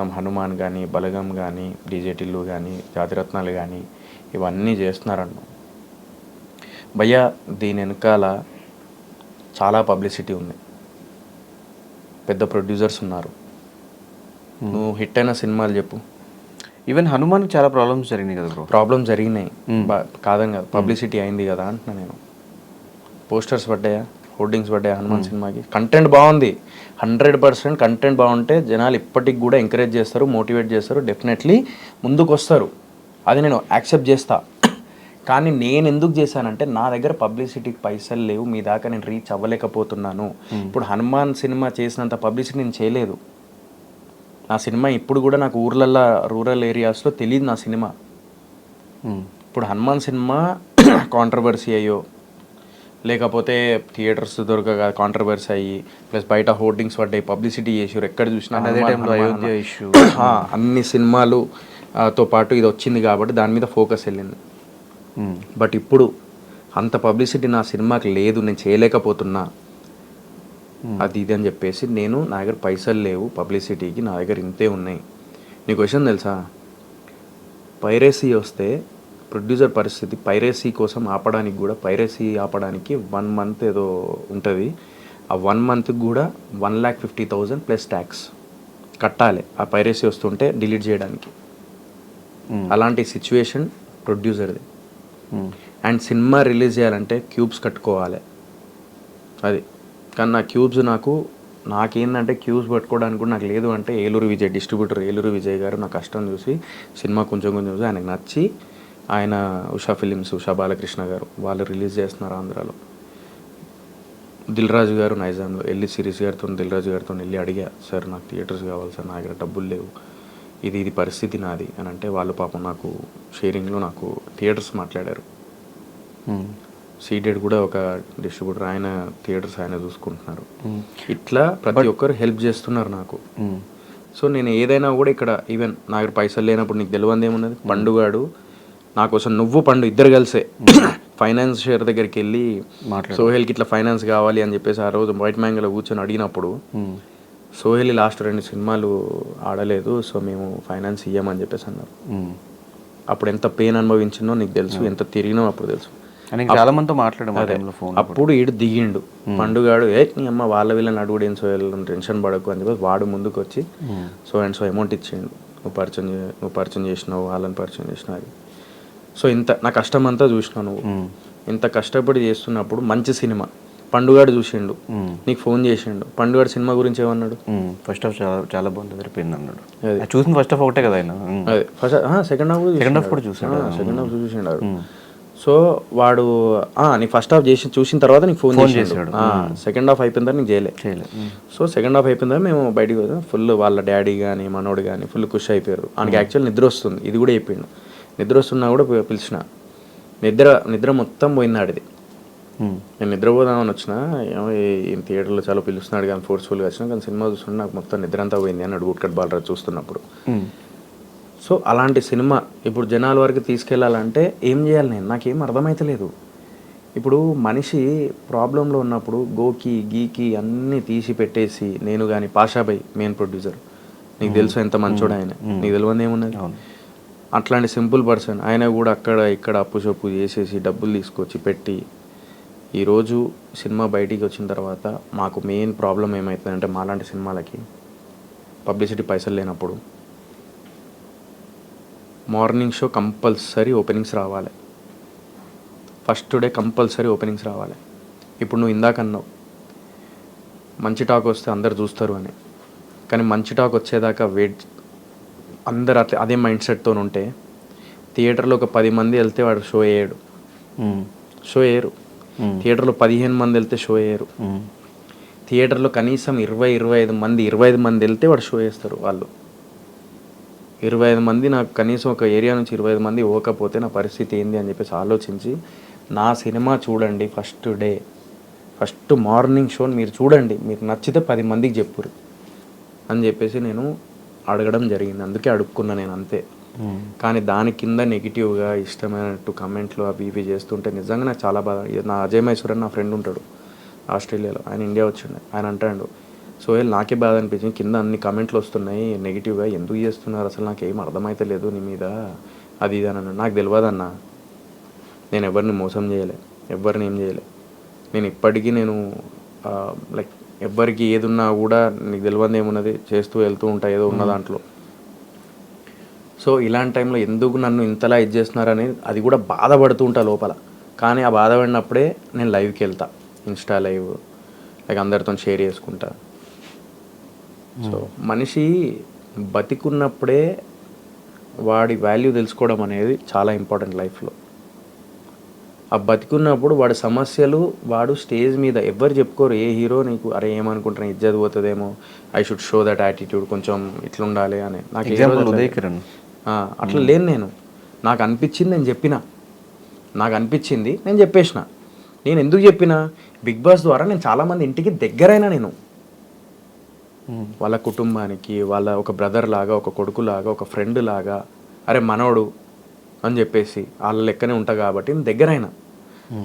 మనం హనుమాన్ కానీ, బలగం కానీ, డీజే టిల్లు కానీ, జాతిరత్నాలు కానీ ఇవన్నీ చేస్తున్నారన్న భయ్యా. దీని వెనకాల చాలా పబ్లిసిటీ ఉంది, పెద్ద ప్రొడ్యూసర్స్ ఉన్నారు. నువ్వు హిట్ అయిన సినిమాలు చెప్పు. ఈవెన్ హనుమాన్కి చాలా ప్రాబ్లమ్స్ జరిగినాయి కదా బ్రో. ప్రాబ్లమ్స్ జరిగినాయి కాదని కదా, పబ్లిసిటీ అయింది కదా అంటున్నా నేను. పోస్టర్స్ పడ్డాయా, హోర్డింగ్స్ పడ్డాయా హనుమాన్ సినిమాకి? కంటెంట్ బాగుంది, 100% కంటెంట్ బాగుంటే జనాలు ఇప్పటికి కూడా ఎంకరేజ్ చేస్తారు, మోటివేట్ చేస్తారు, డెఫినెట్లీ ముందుకు వస్తారు. అది నేను యాక్సెప్ట్ చేస్తా. కానీ నేను ఎందుకు చేశానంటే నా దగ్గర పబ్లిసిటీకి పైసలు లేవు, మీ దాకా నేను రీచ్ అవ్వలేకపోతున్నాను. ఇప్పుడు హనుమాన్ సినిమా చేసినంత పబ్లిసిటీ నేను చేయలేదు. నా సినిమా ఇప్పుడు కూడా నాకు ఊర్లల్లో, రూరల్ ఏరియాస్లో తెలియదు నా సినిమా. ఇప్పుడు హనుమాన్ సినిమా కాంట్రవర్సీ అయ్యో, లేకపోతే థియేటర్స్ దొరకగా కాంట్రవర్సీ అయ్యి, ప్లస్ బయట హోర్డింగ్స్ పడ్డాయి, పబ్లిసిటీ చేసారు, ఎక్కడ చూసినా అదే టైంలో అయోధ్య ఇష్యూ, అన్ని సినిమాలు తో పాటు ఇది వచ్చింది కాబట్టి దాని మీద ఫోకస్ వెళ్ళింది. బట్ ఇప్పుడు అంత పబ్లిసిటీ నా సినిమాకి లేదు, నేను చేయలేకపోతున్నా, అది ఇది అని చెప్పేసి నేను, నా దగ్గర పైసలు లేవు పబ్లిసిటీకి, నా దగ్గర ఇంతే ఉన్నాయి. నీకు విషయం తెలుసా, పైరసీ వస్తే ప్రొడ్యూసర్ పరిస్థితి, పైరసీ కోసం ఆపడానికి కూడా, పైరసీ ఆపడానికి 1 month ఏదో ఉంటుంది. ఆ 1 month కూడా 1,50,000 ప్లస్ ట్యాక్స్ కట్టాలి ఆ పైరసీ వస్తుంటే డిలీట్ చేయడానికి. అలాంటి సిచ్యువేషన్ ప్రొడ్యూసర్ది. అండ్ సినిమా రిలీజ్ చేయాలంటే క్యూబ్స్ కట్టుకోవాలి అది. కానీ నా క్యూబ్స్ నాకేందంటే క్యూబ్స్ పట్టుకోవడానికి కూడా నాకు లేదు. అంటే ఏలూరు విజయ్ డిస్ట్రిబ్యూటర్, ఏలూరు విజయ్ గారు నా కష్టం చూసి, సినిమా కొంచెం చూసి ఆయనకు నచ్చి, ఆయన ఉషా ఫిలిమ్స్, ఉషా బాలకృష్ణ గారు వాళ్ళు రిలీజ్ చేస్తున్నారు ఆంధ్రాలో. దిల్ రాజు గారు నైజాంలో వెళ్ళి, సిరీస్ గారితో, దిల్ రాజు గారితో వెళ్ళి అడిగా, సార్ నాకు థియేటర్స్ కావాలి సార్, నా దగ్గర డబ్బులు లేవు, ఇది పరిస్థితి నాది అని అంటే, వాళ్ళు పాపం నాకు షేరింగ్లో నాకు థియేటర్స్ మాట్లాడారు. సీడెడ్ కూడా ఒక డిస్ట్రిబ్యూటర్, ఆయన థియేటర్స్ ఆయన చూసుకుంటున్నారు. ఇట్లా ప్రతి ఒక్కరు హెల్ప్ చేస్తున్నారు నాకు. సో నేను ఏదైనా కూడా ఇక్కడ, ఈవెన్ నా దగ్గర పైసలు లేనప్పుడు నీకు తెలియంది ఏమున్నది, పండుగాడు నా కోసం, నువ్వు పండు ఇద్దరు కలిసే ఫైనాన్షియర్ దగ్గరికి వెళ్ళి సోహెల్కి ఇట్లా ఫైనాన్స్ కావాలి అని చెప్పేసి ఆ రోజు వైట్ మ్యాంగోలో కూర్చొని అడిగినప్పుడు, సోహెల్ లాస్ట్ 2 సినిమాలు ఆడలేదు, సో మేము ఫైనాన్స్ ఇయ్యమని చెప్పేసి అన్నారు. అప్పుడు ఎంత పెయిన్ అనుభవించినో నీకు తెలుసు, ఎంత తిరిగినో అప్పుడు తెలుసు. చాలా మందితో మాట్లాడాము. అప్పుడు ఈడు దిగిండు పండుగాడు, నీ అమ్మ వాళ్ళ వీళ్ళని అడుగుడు, ఏం సోహెల్ టెన్షన్ పడకు అని చెప్పేసి వాడు ముందుకు వచ్చి సో అండ్ సో అమౌంట్ ఇచ్చిండు, నువ్వు పరిచయం చేసినావు, వాళ్ళని పరిచయం చేసినావు. అది సో ఇంత నా కష్టం అంతా చూసినావు నువ్వు. ఇంత కష్టపడి చేస్తున్నప్పుడు మంచి సినిమా పండుగాడు చూసిండు, నీకు ఫోన్ చేసిండు. పండుగాడు సినిమా గురించి ఏమన్నాడు, ఫస్ట్ హాఫ్ చాలా బాగుంది సరిపోయింది అన్నాడు. చూసింది ఫస్ట్ హాఫ్ ఒకటే కదా ఆయన, అదే ఫస్ట్ సెకండ్ హాఫ్ కూడా చూసాడు. సెకండ్ హాఫ్ చూసిండు. సో వాడు నీ ఫస్ట్ హాఫ్ చూసిన తర్వాత నీకు ఫోన్ చేసాడు. సెకండ్ హాఫ్ అయిపోయిన తర్వాత నీకు చేయలేదు. సో సెకండ్ హాఫ్ అయిపోయిన తర్వాత మేము బయటికి పోతాం, ఫుల్ వాళ్ళ డాడీ కానీ మనోడు కానీ ఫుల్ ఖుషి అయిపోయారు. ఆయనకి యాక్చువల్ నిద్ర వస్తుంది, ఇది కూడా చెప్పిండు. నిద్ర వస్తున్నా కూడా పిలిచిన, నిద్ర మొత్తం పోయింది ఆడిది. నేను నిద్రపోదామని వచ్చిన, ఈయన థియేటర్లో చాలా పిలుస్తున్నాడు కానీ ఫోర్స్ఫుల్గా వచ్చినా, కానీ సినిమా చూస్తుంటే నాకు మొత్తం నిద్ర అంతా పోయింది అన్నాడు గుట్కట్ బాలరాజు చూస్తున్నప్పుడు. సో అలాంటి సినిమా ఇప్పుడు జనాల వరకు తీసుకెళ్ళాలంటే ఏం చేయాలి, నాకేం అర్థమైతలేదు. ఇప్పుడు మనిషి ప్రాబ్లంలో ఉన్నప్పుడు గోకి గీకి అన్నీ తీసి పెట్టేసి, నేను కానీ పాషాబాయ్ మెయిన్ ప్రొడ్యూసర్, నీకు తెలుసు ఎంత మంచోడు ఆయన, నీకు తెలియదు ఏమున్నది. అట్లాంటి సింపుల్ పర్సన్ ఆయన కూడా అక్కడ ఇక్కడ అప్పు చప్పు చేసేసి డబ్బులు తీసుకొచ్చి పెట్టి, ఈరోజు సినిమా బయటికి వచ్చిన తర్వాత మాకు మెయిన్ ప్రాబ్లం ఏమవుతుందంటే, మాలాంటి సినిమాలకి పబ్లిసిటీ పైసలు లేనప్పుడు మార్నింగ్ షో కంపల్సరీ ఓపెనింగ్స్ రావాలి, ఫస్ట్ డే కంపల్సరీ ఓపెనింగ్స్ రావాలి. ఇప్పుడు నువ్వు ఇందాక అన్నావు మంచి టాక్ వస్తే అందరు చూస్తారు అని, కానీ మంచి టాక్ వచ్చేదాకా అందరు అదే మైండ్ సెట్తో ఉంటే థియేటర్లో ఒక 10 మంది వెళ్తే వాడు షో వేయరు. థియేటర్లో 15 మంది వెళ్తే షో వేయరు. థియేటర్లో కనీసం 20-25 మంది వెళ్తే వాడు షో వేస్తారు. వాళ్ళు 25 మంది, నాకు కనీసం ఒక ఏరియా నుంచి 25 మంది ఇవ్వకపోతే నా పరిస్థితి ఏంది అని చెప్పేసి ఆలోచించి, నా సినిమా చూడండి ఫస్ట్ మార్నింగ్ షో మీరు చూడండి, మీకు నచ్చితే 10 మందికి చెప్పురు అని చెప్పేసి నేను అడగడం జరిగింది. అందుకే అడుక్కున్నా నేను, అంతే. కానీ దాని కింద నెగిటివ్గా ఇష్టమైనట్టు కమెంట్లు అవి ఇవి చేస్తుంటే నిజంగా నాకు చాలా బాధ. నా అజయ్ మైసూర్ అని నా ఫ్రెండ్ ఉంటాడు ఆస్ట్రేలియాలో, ఆయన ఇండియా వచ్చిండు. ఆయన అంటాడు, సోహెల్ నాకే బాధ అనిపించింది, కింద అన్ని కమెంట్లు వస్తున్నాయి నెగిటివ్గా, ఎందుకు చేస్తున్నారు అసలు నాకు ఏం అర్థమైతే లేదు నీ మీద అది ఇది అని అన్నాడు. నాకు తెలియదన్న, నేను ఎవరిని మోసం చేయలే, ఎవరిని ఏం చేయలే. నేను ఇప్పటికీ లైక్ ఎవ్వరికి ఏదున్నా కూడా నీకు తెలియదు ఏమున్నది చేస్తూ వెళ్తూ ఉంటా ఏదో ఉన్న దాంట్లో. సో ఇలాంటి టైంలో ఎందుకు నన్ను ఇంతలా ఇది చేస్తున్నారని అది కూడా బాధపడుతూ ఉంటా లోపల. కానీ ఆ బాధపడినప్పుడే నేను లైవ్కి వెళ్తా, ఇన్స్టా లైవ్, లైక్ అందరితో షేర్ చేసుకుంటా. సో మనిషి బతికున్నప్పుడే వాడి వాల్యూ తెలుసుకోవడం అనేది చాలా ఇంపార్టెంట్ లైఫ్లో. ఆ బతికున్నప్పుడు వాడి సమస్యలు వాడు స్టేజ్ మీద ఎవ్వరు చెప్పుకోరు. ఏ హీరో నీకు అరే ఏమనుకుంటున్నా ఇజ్జత్ పోతుందేమో, I should show that attitude, కొంచెం ఇట్లుండాలి అని. నాకు ఉదయ్ కిరణ్ అట్లా లేను నేను. నాకు అనిపించింది నేను చెప్పిన, నాకు అనిపించింది నేను చెప్పేసిన. నేను ఎందుకు చెప్పిన, బిగ్ బాస్ ద్వారా నేను చాలామంది ఇంటికి దగ్గరైనా, నేను వాళ్ళ కుటుంబానికి, వాళ్ళ ఒక బ్రదర్ లాగా, ఒక కొడుకు లాగా, ఒక ఫ్రెండ్ లాగా, అరే మనోడు అని చెప్పేసి వాళ్ళ లెక్కనే ఉంటా కాబట్టి నేను దగ్గరైనా.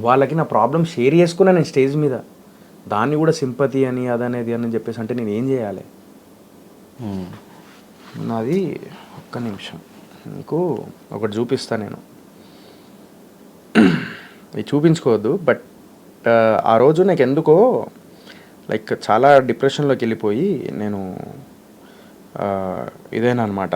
వాళ్ళకి నా ప్రాబ్లం షేర్ చేసుకున్నా నేను స్టేజ్ మీద. దాన్ని కూడా సింపతి అని అదనేది అని చెప్పేసి అంటే నేను ఏం చేయాలి? నాది ఒక్క నిమిషం మీకు ఒకటి చూపిస్తా నేను. ఇది చూపించుకోవద్దు, బట్ ఆ రోజు నాకు ఎందుకో లైక్ చాలా డిప్రెషన్లోకి వెళ్ళిపోయి నేను ఇదేనా అనమాట.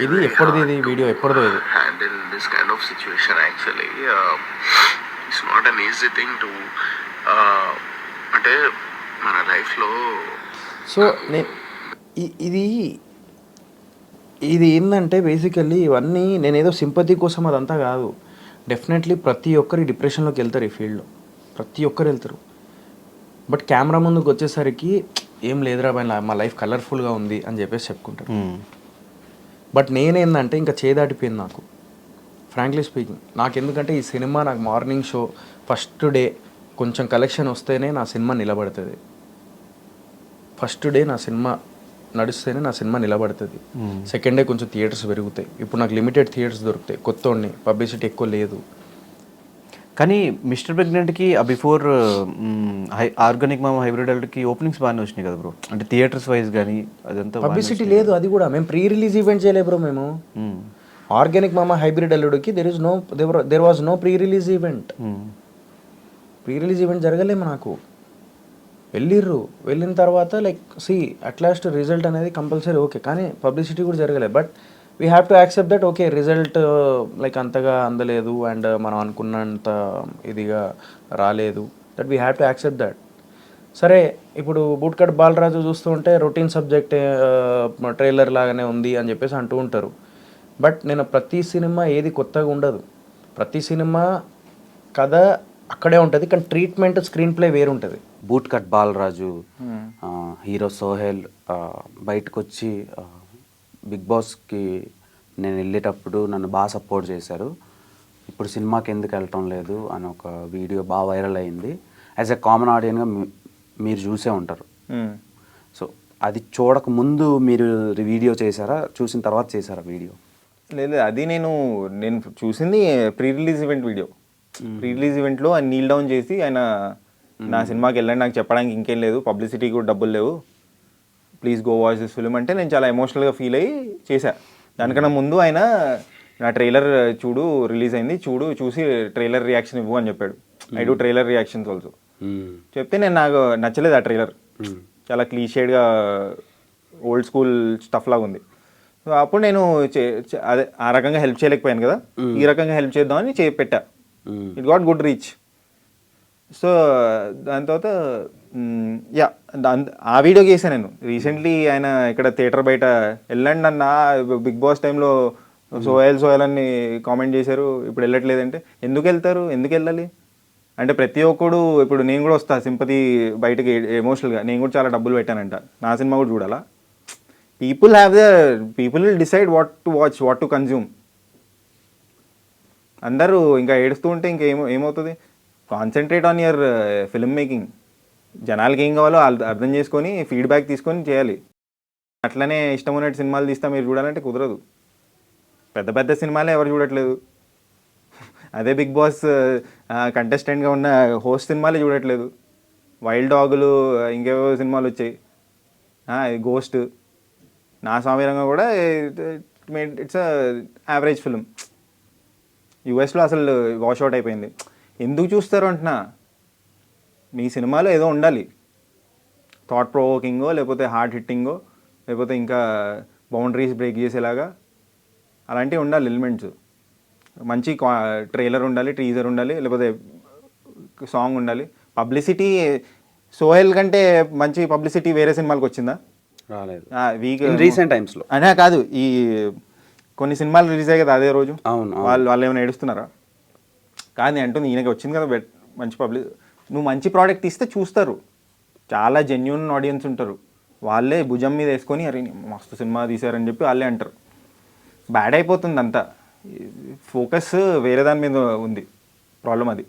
ఇది ఎప్పటిది, ఇది వీడియో ఎప్పటిదో. ఇది handle this kind of situation actually it's not an easy thing to అంటే మన లైఫ్లో. సో ఇది ఇది ఏంటంటే బేసికల్లీ ఇవన్నీ నేను ఏదో సింపతి కోసం అదంతా కాదు. డెఫినెట్లీ ప్రతి ఒక్కరు డిప్రెషన్లోకి వెళ్తారు, ఈ ఫీల్డ్లో ప్రతి ఒక్కరు వెళ్తారు. బట్ కెమెరా ముందుకు వచ్చేసరికి ఏం లేదురా మా లైఫ్ కలర్ఫుల్గా ఉంది అని చెప్పేసి చెప్పుకుంటారు. బట్ నేనేందంటే ఇంకా చేదాటిపోయింది నాకు, ఫ్రాంక్లీ స్పీకింగ్. నాకు ఎందుకంటే ఈ సినిమా నాకు మార్నింగ్ షో ఫస్ట్ డే కొంచెం కలెక్షన్ వస్తేనే నా సినిమా నిలబడుతుంది. ఫస్ట్ డే నా సినిమా నడుస్తేనే నా సినిమా నిలబడుతుంది. సెకండ్ డే కొంచెం థియేటర్స్ పెరుగుతాయి. ఇప్పుడు నాకు లిమిటెడ్ థియేటర్స్ దొరుకుతాయి, కొత్తోడిని, పబ్లిసిటీ ఎక్కువ లేదు. కానీ mister ప్రెగ్నెంట్కి before organic Mama hybrid అల్లుడికి ఓపెనింగ్స్ బాగానే వచ్చినాయి కదా బ్రో, అంటే థియేటర్స్ వైజ్ కానీ అదంతా పబ్లిసిటీ లేదు. అది కూడా మేము ప్రీ రిలీజ్ ఈవెంట్ చేయలేదు బ్రో. మేము ఆర్గానిక్ మామ హైబ్రిడ్ అల్లుడికి there was no pre release event. Pre release event జరగలేము. నాకు వెళ్ళిన తర్వాత లైక్ అట్లాస్ట్ రిజల్ట్ అనేది కంపల్సరీ ఓకే, కానీ పబ్లిసిటీ కూడా జరగలేదు. But we have to accept that okay result like అంతగా అందలేదు అండ్ మనం అనుకున్నంత ఇదిగా రాలేదు. That we have to accept that. సరే ఇప్పుడు బూట్కట్ బాలరాజు చూస్తూ ఉంటే రొటీన్ సబ్జెక్ట్ ట్రైలర్ లాగానే ఉంది అని చెప్పేసి అంటూ ఉంటారు. బట్ నేను ప్రతి సినిమా ఏది కొత్తగా ఉండదు, ప్రతి సినిమా కథ అక్కడే ఉంటుంది, కానీ ట్రీట్మెంట్ స్క్రీన్ ప్లే వేరు ఉంటుంది. Boot cut Balaraju, hero Sohel బయటకు వచ్చి బిగ్ బాస్కి నేను వెళ్ళేటప్పుడు నన్ను బాగా సపోర్ట్ చేశారు, ఇప్పుడు సినిమాకి ఎందుకు వెళ్ళటం లేదు అని ఒక వీడియో బాగా వైరల్ అయింది. యాజ్ ఎ కామన్ ఆడియన్గా మీరు చూసే ఉంటారు. సో అది చూడక ముందు మీరు వీడియో చేశారా, చూసిన తర్వాత చేశారా వీడియో? లేదు, అది నేను చూసింది pre release event video. Pre release ఈవెంట్లో ఆయన నీల్ డౌన్ చేసి ఆయన నా సినిమాకి వెళ్ళండి, నాకు చెప్పడానికి ఇంకేం లేదు, పబ్లిసిటీ కూడా డబ్బులు లేవు, please go watch this film అంటే నేను చాలా ఎమోషనల్గా ఫీల్ అయ్యి చేశా. దానికన్నా ముందు ఆయన నా ట్రైలర్ రిలీజ్ అయింది, చూసి ట్రైలర్ రియాక్షన్ ఇవ్వు అని చెప్పాడు. I do trailer reactions also చెప్తే నాకు నచ్చలేదు ఆ ట్రైలర్, చాలా క్లీషేడ్గా ఓల్డ్ స్కూల్ స్టఫ్ లాగా ఉంది. సో అప్పుడు నేను అదే ఆ రకంగా హెల్ప్ చేయలేకపోయాను కదా, ఈ రకంగా హెల్ప్ చేద్దామని పెట్టా. It got good reach. So దాని తర్వాత ఆ వీడియో చేశాను నేను రీసెంట్లీ. ఆయన ఇక్కడ థియేటర్ బయట వెళ్ళండి అన్న బిగ్ బాస్ టైంలో సోహెల్ అని కామెంట్ చేశారు, ఇప్పుడు వెళ్ళట్లేదంటే ఎందుకు వెళ్తారు, ఎందుకు వెళ్ళాలి అంటే ప్రతి ఒక్కడు ఇప్పుడు నేను కూడా వస్తా సింపతి బయటకి ఎమోషనల్గా, నేను కూడా చాలా డబ్బులు పెట్టానంట, నా సినిమా కూడా చూడాలా? People will decide what to watch, what to consume. అందరూ ఇంకా ఏడుస్తూ ఉంటే ఏమవుతుంది? Concentrate on your film making. జనాలకి ఏం కావాలో అర్థం చేసుకొని ఫీడ్బ్యాక్ తీసుకొని చేయాలి. అట్లనే ఇష్టం ఉన్నట్టు సినిమాలు తీస్తా మీరు చూడాలంటే కుదరదు. పెద్ద పెద్ద సినిమాలే ఎవరు చూడట్లేదు. అదే బిగ్ బాస్ కంటెస్టెంట్గా ఉన్న హోస్ట్ సినిమాలే చూడట్లేదు. వైల్డ్ డాగులు ఇంకేవో సినిమాలు వచ్చాయి, గోస్ట్, నా సామీరంగా కూడా ఇట్స్ యావరేజ్ ఫిలిం. యూఎస్లో అసలు వాష్అవుట్ అయిపోయింది. ఎందుకు చూస్తారు అంటున్నా, మీ సినిమాలో ఏదో ఉండాలి, థాట్ ప్రొవోకింగో లేకపోతే హార్ట్ హిట్టింగో లేకపోతే ఇంకా బౌండరీస్ బ్రేక్ చేసేలాగా అలాంటివి ఉండాలి ఎలిమెంట్స్. మంచి ట్రైలర్ ఉండాలి, టీజర్ ఉండాలి, లేకపోతే సాంగ్ ఉండాలి. పబ్లిసిటీ సోహెల్ కంటే మంచి పబ్లిసిటీ వేరే సినిమాలకు వచ్చిందా? రాలేదు. వీక్ రీసెంట్ టైమ్స్లో అయినా కాదు, ఈ కొన్ని సినిమాలు రిలీజ్ అయ్యాయి కదా అదే రోజు. అవును. వాళ్ళు ఏమైనా ఏడుస్తున్నారా? కాదు నేను అంటుంది, ఈయనకి వచ్చింది కదా మంచి నువ్వు మంచి ప్రోడక్ట్ ఇస్తే చూస్తారు, చాలా జెన్యూన్ ఆడియన్స్ ఉంటారు, వాళ్ళే భుజం మీద వేసుకొని అరే మస్తు సినిమా తీశారని చెప్పి వాళ్ళే అంటారు. బ్యాడ్ అయిపోతుంది అంతా, ఫోకస్ వేరే దాని మీద ఉంది, ప్రాబ్లం అది.